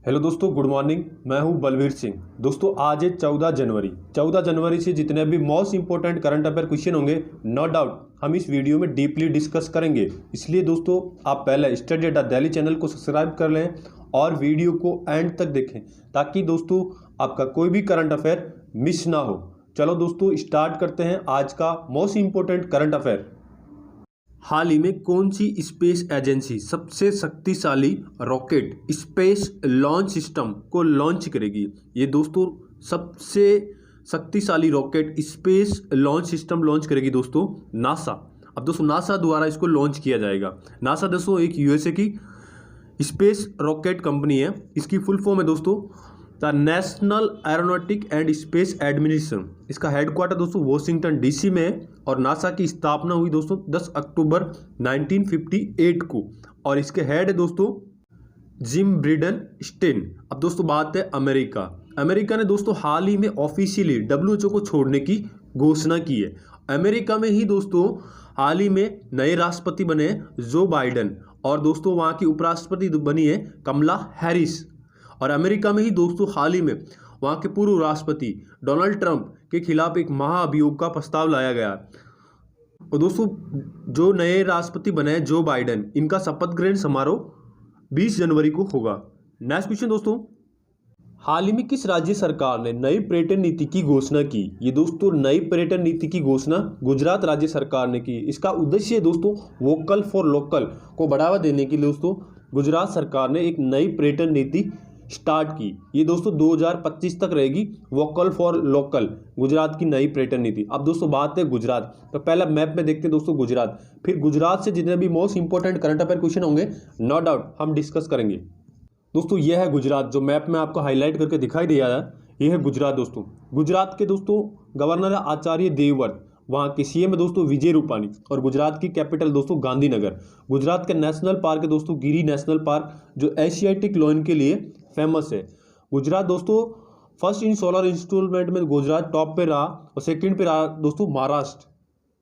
Hello दोस्तों, good morning. मैं हूं बलवीर सिंह। दोस्तों आज है 14 जनवरी। 14 जनवरी से जितने भी most important current affair question होंगे, नो डाउट हम इस वीडियो में डीपली डिस्कस करेंगे। इसलिए दोस्तों आप पहले स्टडी अड्डा दिल्ली चैनल को सब्सक्राइब कर लें और वीडियो को एंड तक देखें ताकि दोस्तों आपका कोई भी करंट अफेयर मिस ना हो। चलो दोस्तों स्टार्ट करते हैं आज का मोस्ट इंपॉर्टेंट करंट अफेयर। हाल ही में कौन सी स्पेस एजेंसी सबसे शक्तिशाली रॉकेट स्पेस लॉन्च सिस्टम को लॉन्च करेगी? ये दोस्तों सबसे शक्तिशाली rocket space launch system launch करेगी दोस्तों नासा। अब दोस्तों नासा द्वारा इसको लॉन्च किया जाएगा। नासा दोस्तों एक यूएसए की स्पेस रॉकेट कंपनी है। इसकी फुल फॉर्म है दोस्तों the national aeronautic and space administration. इसका हेडक्वार्टर दोस्तों वॉशिंगटन डीसी में है और नासा की स्थापना हुई दोस्तों 10 अक्टूबर 1958 को और इसके हेड है दोस्तों जिम ब्रिडन स्टेन। अब दोस्तों बात है अमेरिका। अमेरिका ने दोस्तों हाल ही में ऑफिशियली डब्ल्यूएचओ को छोड़ने की घोषणा की है। अमेरिका में ही दोस्तों हाल ही में नए राष्ट्रपति बने जो बाइडन और दोस्तों वहाँ की उपराष्ट्रपति बनी है कमला हैरिस। और अमेरिका में ही दोस्तों हाल ही में वहाँ के पूर्व राष्ट्रपति डोनाल्ड ट्रंप के खिलाफ एक महाअभियोग का प्रस्ताव लाया गया। और दोस्तों जो नए राष्ट्रपति बने जो बाइडन, इनका शपथ ग्रहण समारोह 20 जनवरी को होगा। नेक्स्ट क्वेश्चन दोस्तों, हाल ही में किस राज्य सरकार ने नई पर्यटन नीति की घोषणा की? ये दोस्तों नई पर्यटन नीति की घोषणा गुजरात राज्य सरकार ने की। इसका उद्देश्य है दोस्तों वोकल फॉर लोकल को बढ़ावा देने के लिए दोस्तों गुजरात सरकार ने एक नई पर्यटन नीति स्टार्ट की। ये दोस्तों 2025 तक रहेगी वोकल फॉर लोकल गुजरात की नई पर्यटन नीति। अब दोस्तों बात है गुजरात, तो पहला मैप में देखते हैं दोस्तों गुजरात, फिर गुजरात से जितने भी most important current affair question होंगे नो डाउट हम डिस्कस करेंगे। दोस्तों यह है गुजरात, जो मैप में आपको हाईलाइट करके दिखाई दिया है, यह है गुजरात। दोस्तों गुजरात के दोस्तों गवर्नर है आचार्य देवव्रत, वहाँ के सीएम है दोस्तों विजय रूपानी और गुजरात की कैपिटल दोस्तों गांधीनगर। गुजरात का नेशनल पार्क है दोस्तों गिरी नेशनल पार्क, जो एशियाटिक लायन के लिए फेमस है। गुजरात दोस्तों फर्स्ट इन सोलर इंस्टॉलमेंट में गुजरात टॉप पे रहा और सेकंड पे रहा दोस्तों महाराष्ट्र।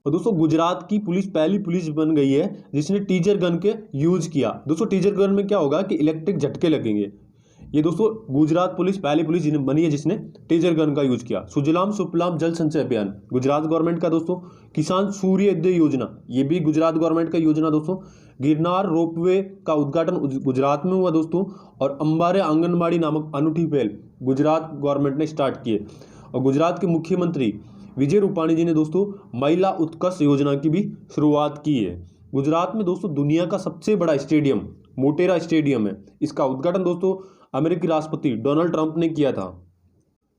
और दोस्तों गुजरात की पुलिस पहली पुलिस बन गई है जिसने टीजर गन के यूज किया। दोस्तों टीजर गन में क्या होगा कि इलेक्ट्रिक झटके लगेंगे। ये दोस्तों गुजरात पुलिस पहली पुलिस बनी है जिसने टीजर गन का यूज किया। सुजलाम सुफलाम जल संचय अभियान गुजरात गवर्नमेंट का दोस्तों। किसान सूर्योदय योजना ये भी गुजरात गवर्नमेंट का योजना दोस्तों। गिरनार रोपवे का उद्घाटन गुजरात में हुआ दोस्तों। और अंबारे आंगनबाड़ी नामक अनूठी पहल गुजरात गवर्नमेंट ने स्टार्ट की है। और गुजरात के मुख्यमंत्री विजय रूपाणी जी ने दोस्तों महिला उत्कर्ष योजना की भी शुरुआत की है। गुजरात में दोस्तों दुनिया का सबसे बड़ा स्टेडियम मोटेरा स्टेडियम है। इसका उद्घाटन दोस्तों अमेरिकी राष्ट्रपति डोनाल्ड ट्रंप ने किया था।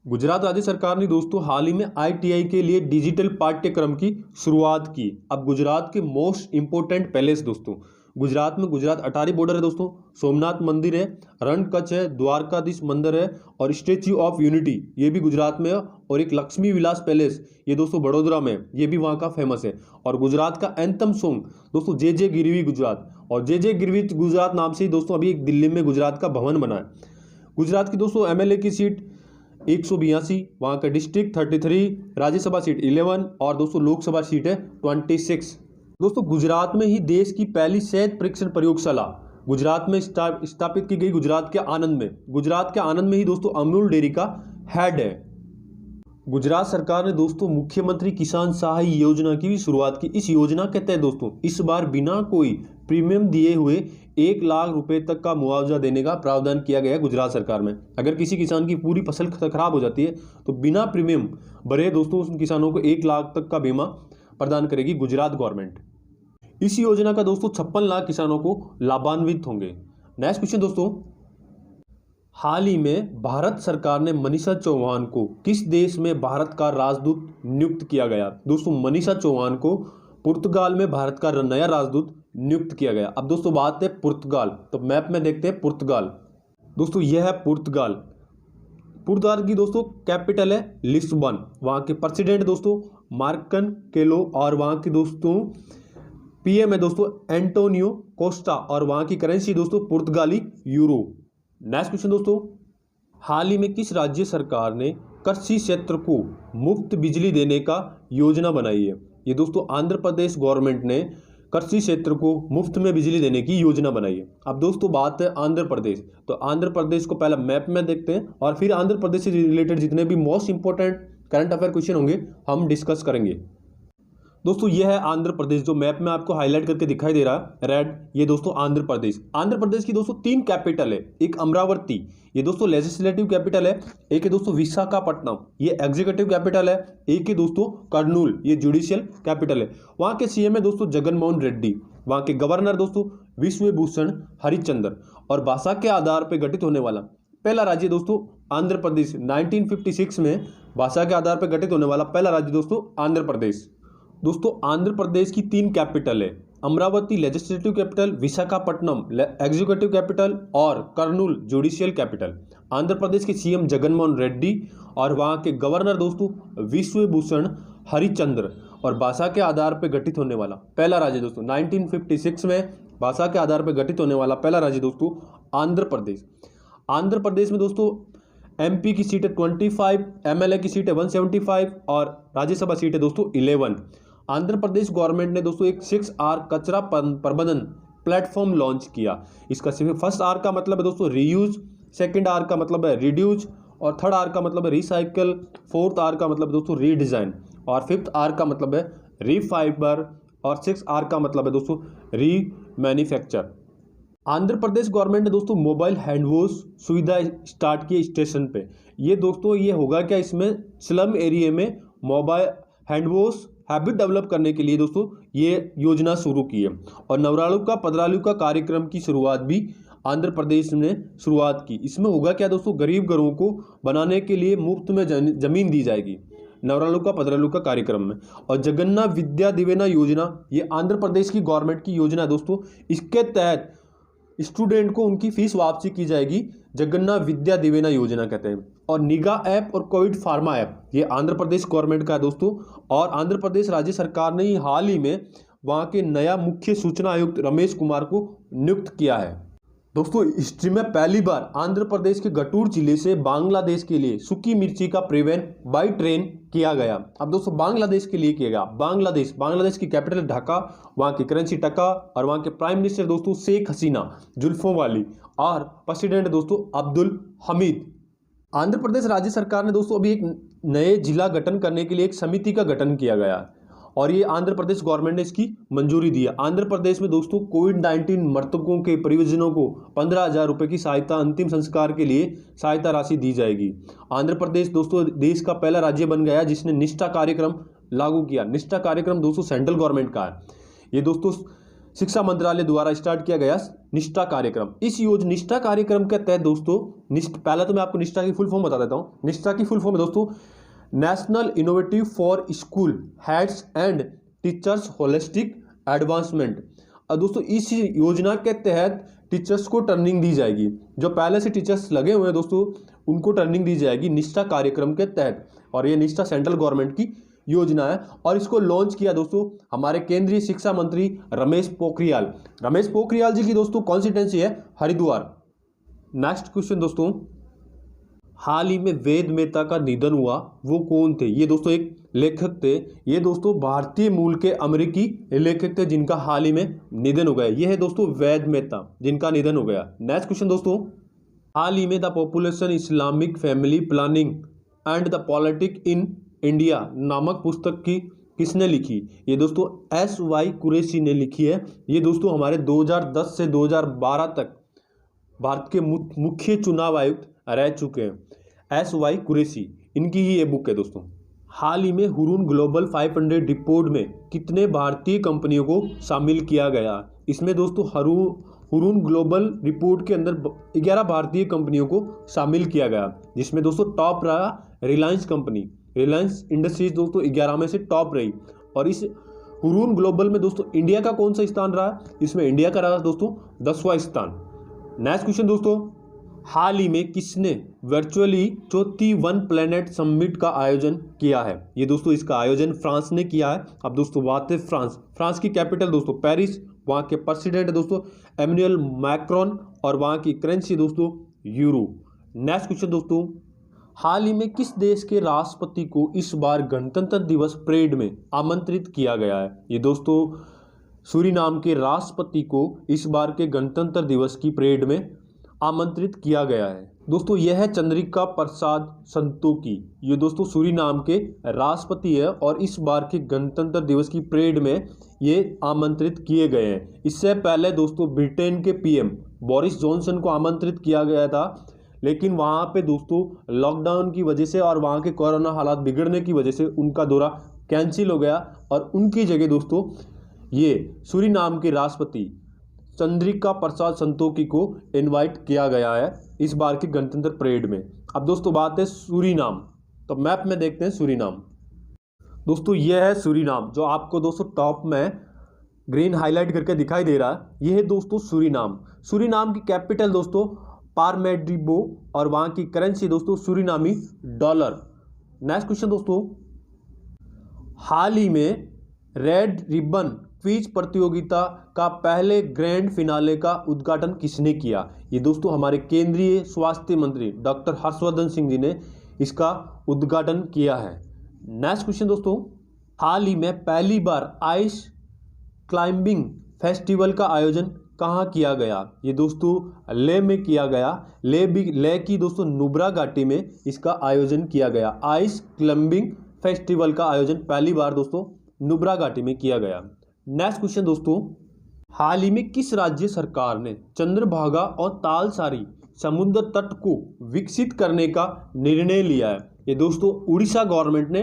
गुजरात राज्य सरकार ने दोस्तों हाल ही में आईटीआई के लिए डिजिटल पाठ्यक्रम की शुरुआत की। अब गुजरात के मोस्ट इंपोर्टेंट पैलेस दोस्तों गुजरात में गुजरात अटारी बॉर्डर है दोस्तों, सोमनाथ मंदिर है, रण कच्छ है, द्वारकाधीश मंदिर है और स्टेच्यू ऑफ यूनिटी ये भी गुजरात में है। और एक लक्ष्मी विलास पैलेस ये दोस्तों बड़ोदरा में, ये भी वहाँ का फेमस है। और गुजरात का एंथम सॉन्ग दोस्तों जे जे गिरवी गुजरात, और जे जे गिरवी गुजरात नाम से ही दोस्तों अभी एक दिल्ली में गुजरात का भवन बना है। गुजरात की दोस्तों एमएलए की सीट 182, वहाँ का डिस्ट्रिक्ट 33, राज्यसभा सीट 11 और दोस्तों लोकसभा सीट है 26। दोस्तों गुजरात में ही देश की पहली शहद परीक्षण प्रयोगशाला गुजरात में स्थापित की गई। गुजरात के आनंद में ही दोस्तों अमूल डेयरी का हेड है। गुजरात सरकार ने दोस्तों मुख्यमंत्री किसान सहाय योजना की भी शुरुआत की। इस योजना के तहत दोस्तों इस बार बिना कोई प्रीमियम दिए हुए 1 लाख रुपए तक का मुआवजा देने का प्रावधान किया गया है गुजरात सरकार में। अगर किसी किसान की पूरी फसल खराब हो जाती है तो बिना प्रीमियम भरे दोस्तों उन किसानों को 1 लाख तक का बीमा प्रदान करेगी गुजरात गवर्नमेंट। इस योजना का दोस्तों 56 लाख किसानों को लाभान्वित होंगे। नेक्स्ट क्वेश्चन दोस्तों, हाल ही में भारत सरकार ने मनीषा चौहान को किस देश में भारत का राजदूत नियुक्त किया गया? दोस्तों मनीषा चौहान को पुर्तगाल में भारत का नया राजदूत नियुक्त किया गया। अब दोस्तों बात है पुर्तगाल, तो मैप में देखते हैं पुर्तगाल। दोस्तों यह है पुर्तगाल। पुर्तगाल की दोस्तों कैपिटल है लिस्बन, वहाँ के प्रेसिडेंट दोस्तों मार्कन केलो और वहाँ की दोस्तों पीएम है दोस्तों एंटोनियो कोस्टा और वहाँ की करेंसी दोस्तों पुर्तगाली यूरो। नेक्स्ट क्वेश्चन दोस्तों, हाल ही में किस राज्य सरकार ने कृषि क्षेत्र को मुफ्त बिजली देने का योजना बनाई है? ये दोस्तों आंध्र प्रदेश गवर्नमेंट ने कृषि क्षेत्र को मुफ्त में बिजली देने की योजना बनाई है। अब दोस्तों बात है आंध्र प्रदेश, तो आंध्र प्रदेश को पहले मैप में देखते हैं और फिर आंध्र प्रदेश से रिलेटेड जितने भी most important current affair question होंगे हम डिस्कस करेंगे। दोस्तों ये है आंध्र प्रदेश, जो मैप में आपको हाईलाइट करके दिखाई दे रहा है रेड, ये दोस्तों आंध्र प्रदेश। आंध्र प्रदेश की दोस्तों 3 कैपिटल है, एक अमरावती, ये दोस्तों लेजिस्लेटिव कैपिटल है, एक है दोस्तों विशाखापट्टनम, ये एग्जीक्यूटिव कैपिटल है, एक है दोस्तों कर्नूल, ये जुडिशियल कैपिटल है। वहाँ के सीएम है दोस्तों जगनमोहन रेड्डी, वहाँ के गवर्नर दोस्तों विश्वभूषण हरिचंद्र, और भाषा के आधार पर गठित होने वाला पहला राज्य दोस्तों आंध्र प्रदेश। 1956 में भाषा के आधार पर गठित होने वाला पहला राज्य दोस्तों आंध्र प्रदेश। दोस्तों आंध्र प्रदेश की 3 कैपिटल है, Amravati legislative capital, Visakhapatnam executive capital और कर्नूल जुडिशियल कैपिटल। आंध्र प्रदेश के सीएम जगनमोहन रेड्डी और वहाँ के गवर्नर दोस्तों विश्वभूषण हरिचंद्र, और भाषा के आधार पर गठित होने वाला पहला राज्य दोस्तों 1956 में भाषा के आधार पर गठित होने वाला पहला राज्य दोस्तों आंध्र प्रदेश। आंध्र प्रदेश में दोस्तों एमपी की सीट है 25, एमएलए की सीट है 175 और राज्यसभा सीट है दोस्तों 11। आंध्र प्रदेश गवर्नमेंट ने दोस्तों एक 6R कचरा प्रबंधन प्लेटफॉर्म लॉन्च किया। इसका फर्स्ट R का मतलब है दोस्तों रीयूज, सेकंड R का मतलब है रिड्यूज, और थर्ड R का मतलब है रिसाइकल, फोर्थ R का मतलब दोस्तों रीडिज़ाइन, और फिफ्थ R का मतलब है रीफाइबर, और 6R का मतलब है दोस्तों रीमैन्युफैक्चर। आंध्र प्रदेश गवर्नमेंट ने दोस्तों मोबाइल हैंड वॉश सुविधा स्टार्ट की स्टेशन पे। ये दोस्तों ये होगा क्या, इसमें स्लम एरिया में mobile hand wash habit develop करने के लिए दोस्तों ये योजना शुरू की है। और नवरालू का पदरालू का कार्यक्रम की शुरुआत भी आंध्र प्रदेश ने शुरुआत की। इसमें होगा क्या दोस्तों, गरीब घरों को बनाने के लिए मुफ्त में जमीन दी जाएगी नवरालू का पदरालू का कार्यक्रम में। और जगन्ना विद्या दिवेना योजना, ये आंध्र प्रदेश की गवर्नमेंट की योजना है दोस्तों। इसके तहत स्टूडेंट को उनकी फीस वापसी की जाएगी, जगन्ना विद्या दिवेना योजना कहते हैं। और निगाह ऐप और कोविड फार्मा ऐप, ये आंध्र प्रदेश गवर्नमेंट का है दोस्तों। और आंध्र प्रदेश राज्य सरकार ने हाल ही में वहाँ के नया मुख्य सूचना आयुक्त रमेश कुमार को नियुक्त किया है। दोस्तों हिस्ट्री में पहली बार आंध्र प्रदेश के गटूर जिले से बांग्लादेश के लिए सूखी मिर्ची का परिवहन बाई ट्रेन किया गया। अब दोस्तों बांग्लादेश के लिए किया गया, बांग्लादेश की कैपिटल ढाका, वहाँ की करेंसी टका, और वहाँ के प्राइम मिनिस्टर दोस्तों शेख हसीना जुल्फों वाली, और प्रेसिडेंट दोस्तों अब्दुल हमीद। आंध्र प्रदेश राज्य सरकार ने दोस्तों अभी एक नए जिला गठन करने के लिए एक समिति का गठन किया गया है, और ये आंध्र प्रदेश गवर्नमेंट ने इसकी मंजूरी दी है। आंध्र प्रदेश में दोस्तों कोविड-19 मृतकों के परिजनों को 15,000 रुपये की सहायता, अंतिम संस्कार के लिए सहायता राशि दी जाएगी। आंध्र प्रदेश दोस्तों देश का पहला राज्य बन गया जिसने निष्ठा कार्यक्रम लागू किया। निष्ठा कार्यक्रम दोस्तों सेंट्रल गवर्नमेंट का है। ये दोस्तों शिक्षा मंत्रालय द्वारा स्टार्ट किया गया निष्ठा कार्यक्रम। इस निष्ठा कार्यक्रम के तहत दोस्तों पहले तो मैं आपको निष्ठा की फुल फॉर्म बता देता हूँ। निष्ठा की फुल फॉर्म है दोस्तों national innovative for school heads and teachers holistic advancement. और दोस्तों इस योजना के तहत टीचर्स को ट्रेनिंग दी जाएगी, जो पहले से टीचर्स लगे हुए हैं दोस्तों उनको ट्रेनिंग दी जाएगी निष्ठा कार्यक्रम के तहत। और ये निष्ठा सेंट्रल गवर्नमेंट की योजना है, और इसको लॉन्च किया दोस्तों हमारे केंद्रीय शिक्षा मंत्री रमेश पोखरियाल जी की दोस्तों कॉन्स्टिट्यूंसी है हरिद्वार। नेक्स्ट क्वेश्चन दोस्तों, हाल ही में वेद मेहता का निधन हुआ, वो कौन थे? ये दोस्तों एक लेखक थे, ये दोस्तों भारतीय मूल के अमेरिकी लेखक थे जिनका हाल ही में निधन हो गया। ये है दोस्तों वेद मेहता जिनका निधन हो गया। नेक्स्ट क्वेश्चन दोस्तों, हाल ही में the population Islamic family planning and the politic in India नामक पुस्तक की किसने लिखी? ये दोस्तों SY कुरैशी ने लिखी है। ये दोस्तों हमारे 2010 से 2012 तक भारत के मुख्य चुनाव आयुक्त रह चुके हैं। SY कुरैशी, इनकी ही ये बुक है दोस्तों। हाल ही में हुरून ग्लोबल 500 रिपोर्ट में कितने भारतीय कंपनियों को शामिल किया गया? इसमें दोस्तों हुरून ग्लोबल रिपोर्ट के अंदर 11 भारतीय कंपनियों को शामिल किया गया, जिसमें दोस्तों टॉप रहा रिलायंस कंपनी। रिलायंस इंडस्ट्रीज दोस्तों 11 में से टॉप रही। और इस हुरून ग्लोबल में दोस्तों इंडिया का कौन सा स्थान रहा? इसमें इंडिया का रहा दोस्तों 10वां स्थान। नेक्स्ट क्वेश्चन दोस्तों, हाल ही में किसने वर्चुअली चौथी वन प्लेनेट समिट का आयोजन किया है? ये दोस्तों इसका आयोजन फ्रांस ने किया है। अब दोस्तों बात है फ्रांस की कैपिटल दोस्तों पेरिस, वहाँ के प्रेसिडेंट है दोस्तों एमेनुअल मैक्रोन, और वहाँ की करेंसी दोस्तों यूरो। नेक्स्ट क्वेश्चन दोस्तों, हाल ही में किस देश के राष्ट्रपति को इस बार गणतंत्र दिवस परेड में आमंत्रित किया गया है? ये दोस्तों सूरीनाम के राष्ट्रपति को इस बार के गणतंत्र दिवस की परेड में आमंत्रित किया गया है? दोस्तों यह है चंद्रिका प्रसाद संतोखी। ये दोस्तों सूरीनाम के राष्ट्रपति है और इस बार के गणतंत्र दिवस की परेड में ये आमंत्रित किए गए हैं। इससे पहले दोस्तों ब्रिटेन के पीएम बोरिस जॉनसन को आमंत्रित किया गया था, लेकिन वहाँ पे दोस्तों लॉकडाउन की वजह से और वहाँ के कोरोना हालात बिगड़ने की वजह से उनका दौरा कैंसिल हो गया और उनकी जगह दोस्तों ये सूरीनाम के राष्ट्रपति चंद्रिका प्रसाद संतोखी को इनवाइट किया गया है इस बार की गणतंत्र परेड में। अब दोस्तों बात है सूरीनाम, तो मैप में देखते हैं सूरीनाम। दोस्तों यह है सूरीनाम जो आपको दोस्तों टॉप में ग्रीन हाईलाइट करके दिखाई दे रहा है। यह है दोस्तों सूरीनाम। सूरीनाम की कैपिटल दोस्तों पारामैरिबो और वहाँ की करेंसी दोस्तों सूरीनामी डॉलर। नेक्स्ट क्वेश्चन दोस्तों, हाल ही में रेड रिबन क्विज प्रतियोगिता का पहले ग्रैंड फिनाले का उद्घाटन किसने किया? ये दोस्तों हमारे केंद्रीय स्वास्थ्य मंत्री डॉक्टर हर्षवर्धन सिंह जी ने इसका उद्घाटन किया है। नेक्स्ट क्वेश्चन दोस्तों, हाल ही में पहली बार आइस क्लाइंबिंग फेस्टिवल का आयोजन कहाँ किया गया? ये दोस्तों लेह में किया गया। लेह की दोस्तों नुब्रा घाटी में इसका आयोजन किया गया। आइस क्लाइंबिंग फेस्टिवल का आयोजन पहली बार दोस्तों नुब्रा घाटी में किया गया। नेक्स्ट क्वेश्चन दोस्तों, हाल ही में किस राज्य सरकार ने चंद्रभागा और तालसारी समुद्र तट को विकसित करने का निर्णय लिया है? ये दोस्तों उड़ीसा गवर्नमेंट ने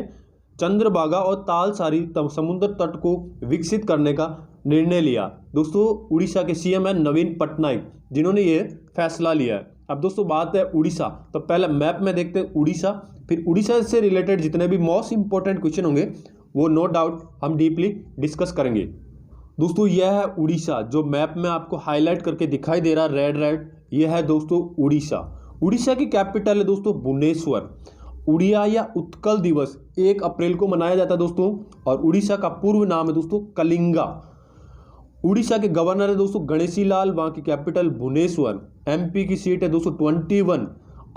चंद्रभागा और तालसारी समुद्र तट को विकसित करने का निर्णय लिया। दोस्तों उड़ीसा के सीएम है नवीन पटनायक, जिन्होंने ये फैसला लिया है। अब दोस्तों बात है उड़ीसा, तो पहले मैप में देखते हैं उड़ीसा, फिर उड़ीसा से रिलेटेड जितने भी मोस्ट इंपॉर्टेंट क्वेश्चन होंगे वो नो डाउट हम डीपली डिस्कस करेंगे। दोस्तों यह है उड़ीसा जो मैप में आपको हाईलाइट करके दिखाई दे रहा है रेड रेड, यह है दोस्तों उड़ीसा। उड़ीसा की कैपिटल है दोस्तों भुवनेश्वर। उड़िया या उत्कल दिवस 1 अप्रैल को मनाया जाता है दोस्तों, और उड़ीसा का पूर्व नाम है दोस्तों कलिंगा। उड़ीसा के गवर्नर है दोस्तों गणेशी लाल, वहाँ की कैपिटल भुवनेश्वर। एमपी की सीट है दोस्तों 21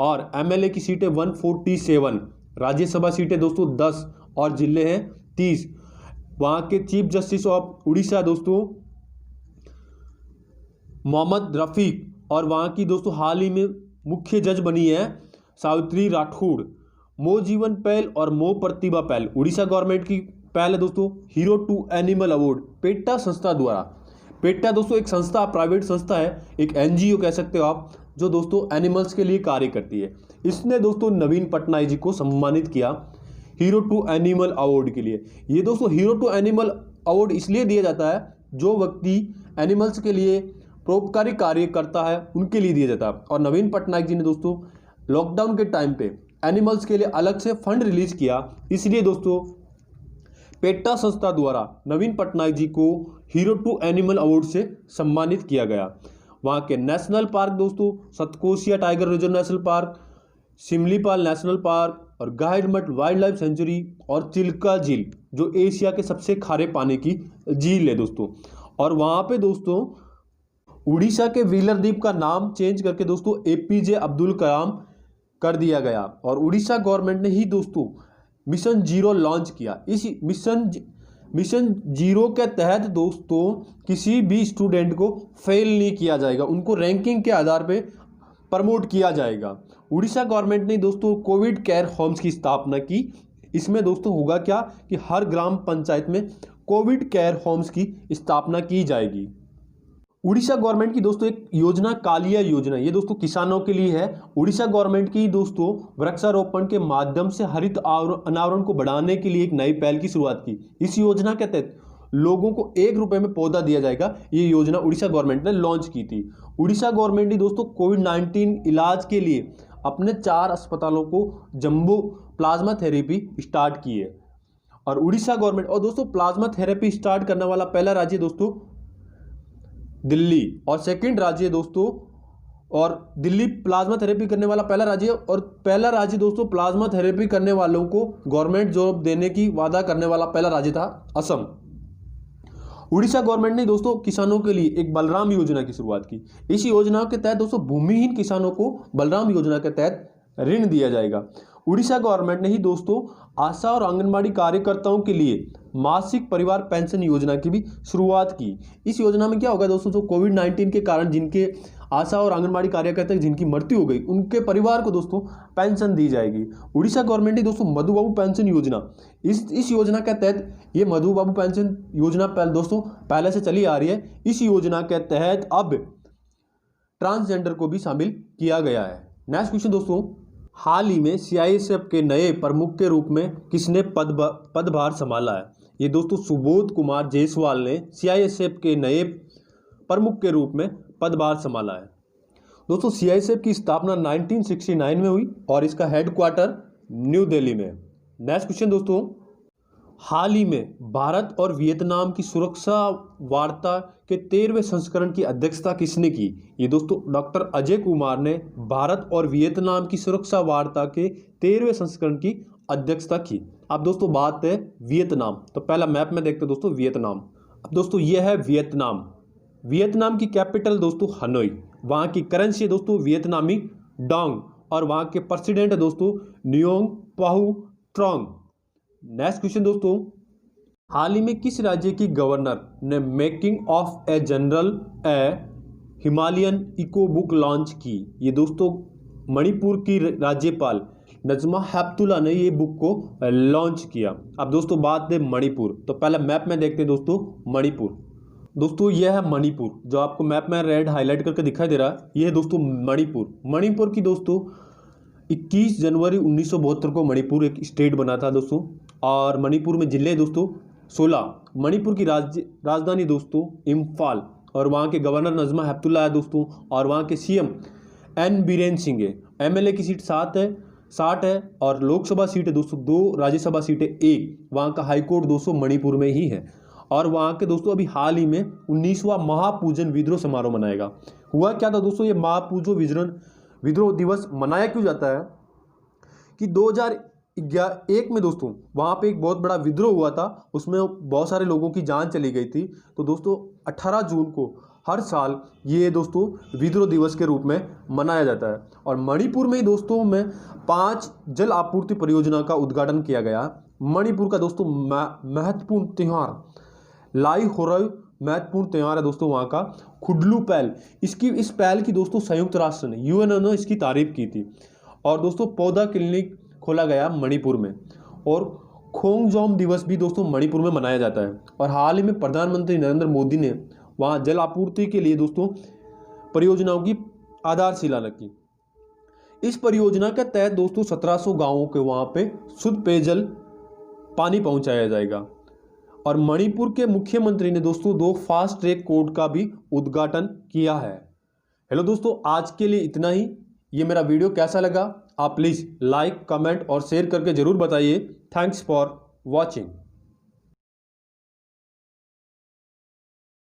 और एमएलए की सीट है 147। राज्यसभा सीटें दोस्तों 10 और जिले हैं 30। वहाँ के चीफ जस्टिस ऑफ उड़ीसा दोस्तों मोहम्मद रफीक, और वहाँ की दोस्तों हाल ही में मुख्य जज बनी है सावित्री राठौड़। मो जीवन पहल और मो प्रतिभा पहल उड़ीसा गवर्नमेंट की पहल है दोस्तों। Hero to animal award PETA संस्था द्वारा। पेटा दोस्तों एक संस्था, प्राइवेट संस्था है, एक एनजीओ कह सकते हो आप, जो दोस्तों एनिमल्स के लिए कार्य करती है। इसने दोस्तों नवीन पटनायक जी को सम्मानित किया हीरो टू एनिमल अवार्ड के लिए। ये दोस्तों हीरो टू एनिमल अवार्ड इसलिए दिया जाता है जो व्यक्ति एनिमल्स के लिए परोपकारी कार्य करता है उनके लिए दिया जाता है। और नवीन पटनायक जी ने दोस्तों लॉकडाउन के टाइम पे एनिमल्स के लिए अलग से फंड रिलीज किया, इसलिए दोस्तों पेटा संस्था द्वारा नवीन पटनायक जी को हीरो टू एनिमल अवार्ड से सम्मानित किया गया। वहाँ के नेशनल पार्क दोस्तों Satkosia tiger reserve national park, Similipal national park और गाइडमठ वाइल्ड लाइफ सेंचुरी और चिल्का झील जो एशिया के सबसे खारे पानी की झील है दोस्तों। और वहाँ पे दोस्तों उड़ीसा के व्हीलर द्वीप का नाम चेंज करके दोस्तों एपीजे अब्दुल कलाम कर दिया गया। और उड़ीसा गवर्नमेंट ने ही दोस्तों मिशन जीरो लॉन्च किया। इस मिशन जीरो के तहत दोस्तों किसी भी स्टूडेंट को फेल नहीं किया जाएगा, उनको रैंकिंग के आधार पे प्रमोट किया जाएगा। उड़ीसा गवर्नमेंट ने दोस्तों कोविड केयर होम्स की स्थापना की। इसमें दोस्तों होगा क्या कि हर ग्राम पंचायत में कोविड केयर होम्स की स्थापना की जाएगी। उड़ीसा गवर्नमेंट की दोस्तों एक योजना कालिया योजना, ये दोस्तों किसानों के लिए है। उड़ीसा गवर्नमेंट की दोस्तों वृक्षारोपण के माध्यम से हरित अनावरण को बढ़ाने के लिए एक नई पहल की शुरुआत की। इस योजना के तहत लोगों को 1 रुपये में पौधा दिया जाएगा। ये योजना उड़ीसा गवर्नमेंट ने लॉन्च की थी। उड़ीसा गवर्नमेंट ने दोस्तों कोविड-19 इलाज के लिए अपने 4 अस्पतालों को जम्बो प्लाज्मा थेरेपी स्टार्ट की है। और उड़ीसा गवर्नमेंट और दोस्तों प्लाज्मा थेरेपी स्टार्ट करने वाला पहला राज्य दोस्तों दिल्ली और सेकंड राज्य दोस्तों, और दिल्ली प्लाज्मा थेरेपी करने वाला पहला राज्य, और पहला राज्य दोस्तों प्लाज्मा थेरेपी करने वालों को गवर्नमेंट जॉब देने की वादा करने वाला पहला राज्य था असम। उड़ीसा गवर्नमेंट ने दोस्तों किसानों के लिए एक बलराम योजना की शुरुआत की। इस योजना के तहत दोस्तों भूमिहीन किसानों को बलराम योजना के तहत ऋण दिया जाएगा। उड़ीसा गवर्नमेंट ने ही दोस्तों आशा और आंगनबाड़ी कार्यकर्ताओं के लिए मासिक परिवार पेंशन योजना की भी शुरुआत की। इस योजना में क्या होगा दोस्तों, जो कोविड-19 के कारण जिनके आशा और आंगनबाड़ी कार्यकर्ता जिनकी मृत्यु हो गई, उनके परिवार को दोस्तों पेंशन दी जाएगी। उड़ीसा गवर्नमेंट ने दोस्तों मधु बाबू पेंशन योजना, इस योजना के तहत, ये मधु बाबू पेंशन योजना दोस्तों पहले से चली आ रही है। इस योजना के तहत अब ट्रांसजेंडर को भी शामिल किया गया है। नेक्स्ट क्वेश्चन दोस्तों, हाल ही में सीआईएसएफ के नए प्रमुख के रूप में किसने पदभार संभाला है? ये दोस्तों सुबोध कुमार जायसवाल ने सीआईएसएफ के नए प्रमुख के रूप में पदभार संभाला है। दोस्तों सीआईएसएफ की स्थापना 1969 में हुई और इसका हेडक्वार्टर न्यू दिल्ली में। नेक्स्ट क्वेश्चन दोस्तों, हाल ही में भारत और वियतनाम की सुरक्षा वार्ता के 13वें संस्करण की अध्यक्षता किसने की? ये दोस्तों डॉक्टर अजय कुमार ने भारत और वियतनाम की सुरक्षा वार्ता के 13वें संस्करण की अध्यक्षता की। अब दोस्तों बात है वियतनाम, तो पहला मैप में देखते हैं दोस्तों वियतनाम। अब दोस्तों ये है वियतनाम। वियतनाम की कैपिटल दोस्तों हनोई, वहाँ की करेंसी है दोस्तों वियतनामी डोंग और वहाँ के प्रेसिडेंट है दोस्तों न्योंग पाहु ट्रोंग। नेक्स्ट क्वेश्चन दोस्तों, हाल ही में किस राज्य की गवर्नर ने making of a general a Himalayan eco book launch की? ये दोस्तों मणिपुर की राज्यपाल नजमा हेपतुल्ला ने ये बुक को लॉन्च किया। अब दोस्तों बात है मणिपुर, तो पहले मैप में देखते हैं दोस्तों मणिपुर। दोस्तों यह है मणिपुर, जो आपको मैप में रेड हाईलाइट करके दिखाई दे रहा है, ये है दोस्तों मणिपुर। मणिपुर की दोस्तों 21 जनवरी 1972 को मणिपुर एक स्टेट बना था दोस्तों, और मणिपुर में जिले दोस्तों 16। मणिपुर की राजधानी दोस्तों इम्फाल, और वहाँ के गवर्नर नजमा हेपतुल्ला है दोस्तों, और वहाँ के सीएम एन बीरेन सिंह है। एमएलए की सीट 60 है और लोकसभा सीट है दोस्तों 2, राज्यसभा सीट है 1। वहाँ का हाईकोर्ट दोस्तों मणिपुर में ही है। और वहाँ के दोस्तों अभी हाल ही में 19वां महापूजन विद्रोह समारोह मनाएगा। हुआ क्या था दोस्तों, ये महापूजन विद्रोह दिवस मनाया क्यों जाता है कि 2001 में दोस्तों वहाँ पे एक बहुत बड़ा विद्रोह हुआ था, उसमें बहुत सारे लोगों की जान चली गई थी। तो दोस्तों 18 जून को हर साल ये दोस्तों विद्रोह दिवस के रूप में मनाया जाता है। और मणिपुर में ही दोस्तों में 5 जल आपूर्ति परियोजना का उद्घाटन किया गया। मणिपुर का दोस्तों महत्वपूर्ण त्यौहार लाई होरई महत्वपूर्ण त्यौहार है दोस्तों वहाँ का खुडलू पहल। इस पहल की दोस्तों संयुक्त राष्ट्र ने यूएन ने इसकी तारीफ की थी। और दोस्तों पौधा क्लिनिक खोला गया मणिपुर में, और खोंगजोम दिवस भी दोस्तों मणिपुर में मनाया जाता है। और हाल ही में प्रधानमंत्री नरेंद्र मोदी ने वहाँ जल आपूर्ति के लिए दोस्तों परियोजनाओं की आधारशिला रखी। इस परियोजना के तहत दोस्तों 1700 गाँवों के वहाँ पे शुद्ध पेयजल पानी पहुँचाया जाएगा। और मणिपुर के मुख्यमंत्री ने दोस्तों 2 फास्ट ट्रैक कोर्ट का भी उद्घाटन किया है। हेलो दोस्तों, आज के लिए इतना ही। ये मेरा वीडियो कैसा लगा आप प्लीज़ लाइक, कमेंट और शेयर करके ज़रूर बताइए। Thanks for watching.